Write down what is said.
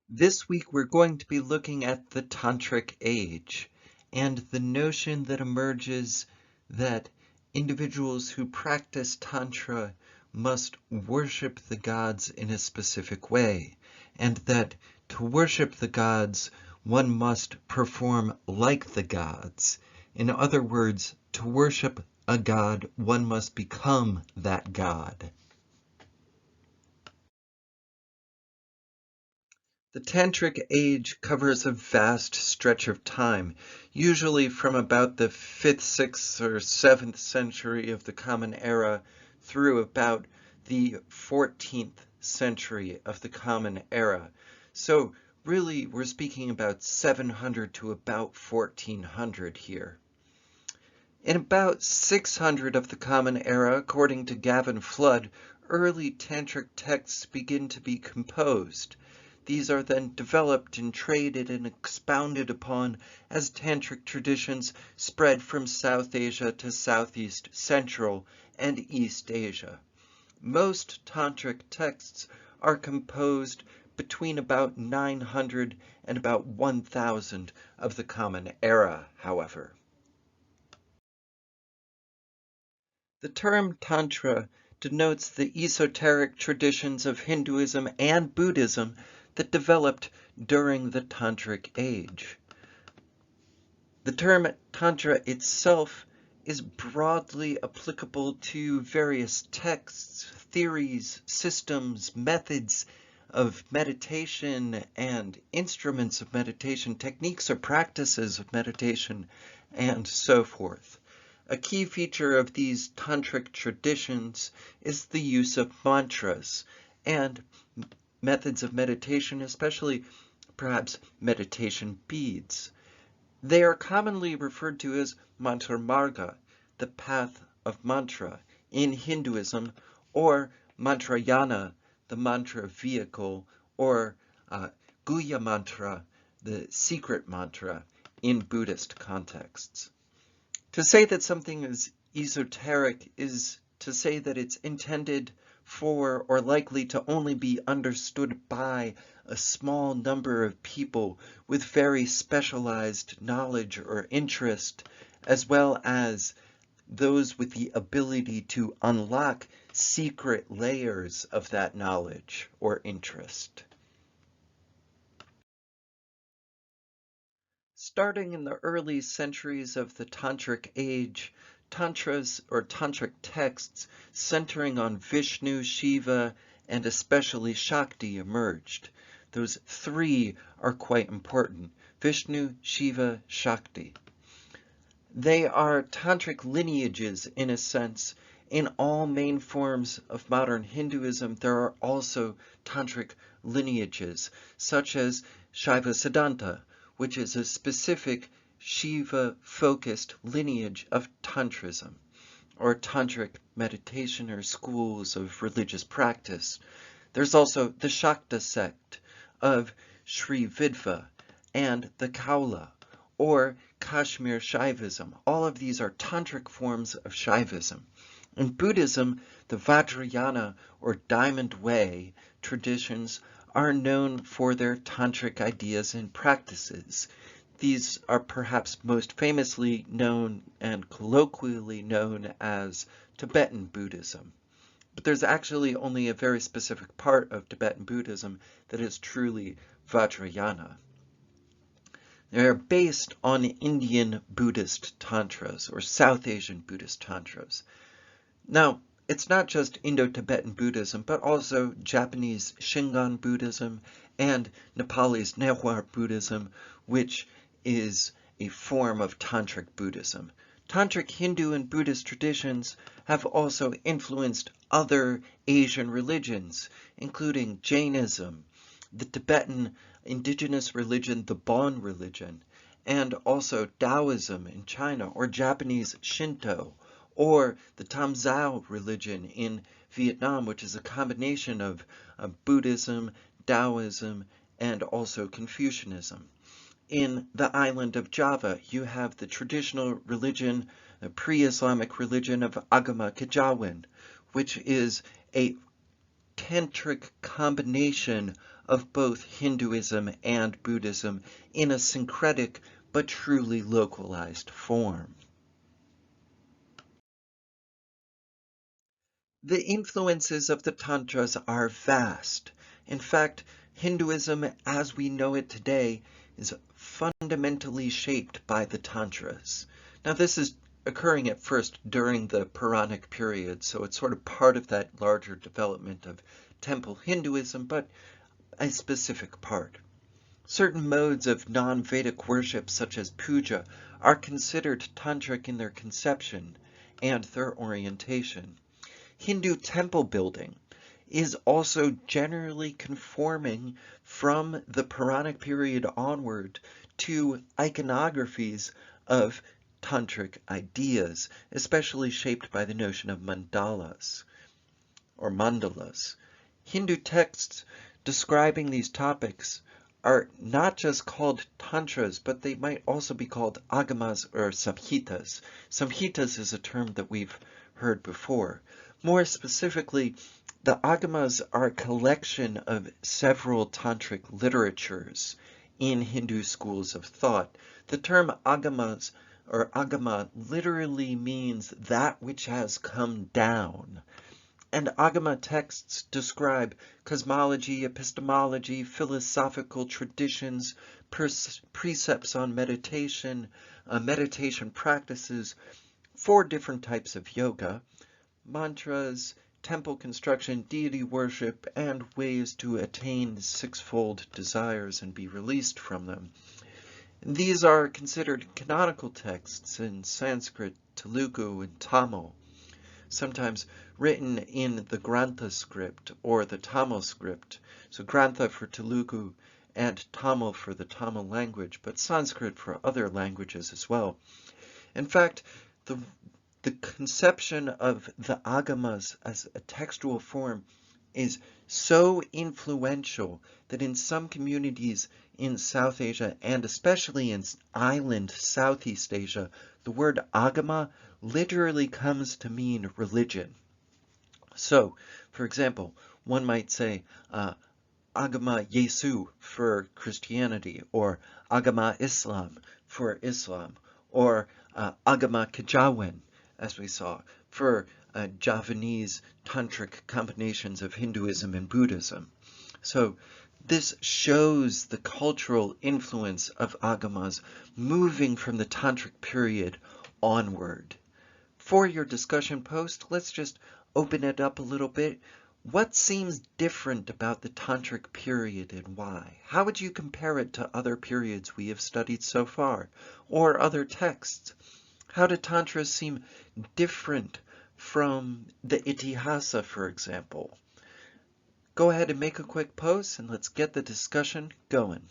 This week we're going to be looking at the Tantric Age and the notion that emerges that individuals who practice Tantra must worship the gods in a specific way, and that to worship the gods one must perform like the gods. In other words, to worship a god one must become that god. The Tantric Age covers a vast stretch of time, usually from about the 5th, 6th, or 7th century of the Common Era through about the 14th century of the Common Era. So really, we're speaking about 700 to about 1400 here. In about 600 of the Common Era, according to Gavin Flood, early Tantric texts begin to be composed. These are then developed and traded and expounded upon as Tantric traditions spread from South Asia to Southeast Central and East Asia. Most Tantric texts are composed between about 900 and about 1000 of the Common Era, however. The term Tantra denotes the esoteric traditions of Hinduism and Buddhism that developed during the Tantric Age. The term Tantra itself is broadly applicable to various texts, theories, systems, methods of meditation, and instruments of meditation, techniques or practices of meditation, and so forth. A key feature of these tantric traditions is the use of mantras and methods of meditation, especially perhaps meditation beads. They are commonly referred to as mantra marga, the path of mantra, in Hinduism, or mantrayana, the mantra vehicle, or guhya mantra, the secret mantra, in Buddhist contexts. To say that something is esoteric is to say that it's intended for or likely to only be understood by a small number of people with very specialized knowledge or interest, as well as those with the ability to unlock secret layers of that knowledge or interest. Starting in the early centuries of the Tantric Age, Tantras or Tantric texts centering on Vishnu, Shiva, and especially Shakti emerged. Those three are quite important: Vishnu, Shiva, Shakti. They are tantric lineages in a sense. In all main forms of modern Hinduism, there are also tantric lineages, such as Shaiva Siddhanta, which is a specific Shiva-focused lineage of Tantrism, or tantric meditation or schools of religious practice. There's also the Shakta sect of Sri Vidva and the Kaula, or Kashmir Shaivism. All of these are tantric forms of Shaivism. In Buddhism, the Vajrayana or Diamond Way traditions are known for their tantric ideas and practices. These are perhaps most famously known and colloquially known as Tibetan Buddhism. But there's actually only a very specific part of Tibetan Buddhism that is truly Vajrayana. They're based on Indian Buddhist Tantras or South Asian Buddhist Tantras. Now, it's not just Indo-Tibetan Buddhism, but also Japanese Shingon Buddhism and Nepalese Newar Buddhism, which is a form of Tantric Buddhism. Tantric Hindu and Buddhist traditions have also influenced other Asian religions, including Jainism, the Tibetan indigenous religion, the Bon religion, and also Taoism in China, or Japanese Shinto, or the Tamzao religion in Vietnam, which is a combination of Buddhism, Taoism, and also Confucianism. In the island of Java, you have the traditional religion, the pre-Islamic religion of Agama Kejawen, which is a tantric combination of both Hinduism and Buddhism in a syncretic but truly localized form. The influences of the Tantras are vast. In fact, Hinduism as we know it today is fundamentally shaped by the Tantras. Now this is occurring at first during the Puranic period, so it's sort of part of that larger development of temple Hinduism, but a specific part. Certain modes of non-Vedic worship, such as puja, are considered tantric in their conception and their orientation. Hindu temple building is also generally conforming from the Puranic period onward to iconographies of tantric ideas, especially shaped by the notion of mandalas or mandalas. Hindu texts describing these topics are not just called tantras, but they might also be called agamas or samhitas. Samhitas is a term that we've heard before. More specifically, the agamas are a collection of several tantric literatures in Hindu schools of thought. The term agamas or agama literally means that which has come down. And agama texts describe cosmology, epistemology, philosophical traditions, precepts on meditation, meditation practices, 4 different types of yoga, mantras, temple construction, deity worship, and ways to attain 6-fold desires and be released from them. These are considered canonical texts in Sanskrit, Telugu, and Tamil, sometimes written in the Grantha script or the Tamil script. So Grantha for Telugu and Tamil for the Tamil language, but Sanskrit for other languages as well. In fact, the conception of the agamas as a textual form is so influential that in some communities in South Asia, and especially in island Southeast Asia, the word agama literally comes to mean religion. So, for example, one might say agama Yesu for Christianity, or agama Islam for Islam, or agama Kejawen, as we saw, for Javanese tantric combinations of Hinduism and Buddhism. So this shows the cultural influence of agamas moving from the tantric period onward. For your discussion post, let's just open it up a little bit. What seems different about the tantric period and why? How would you compare it to other periods we have studied so far, or other texts? How do tantras seem different from the Itihasa, for example? Go ahead and make a quick post and let's get the discussion going.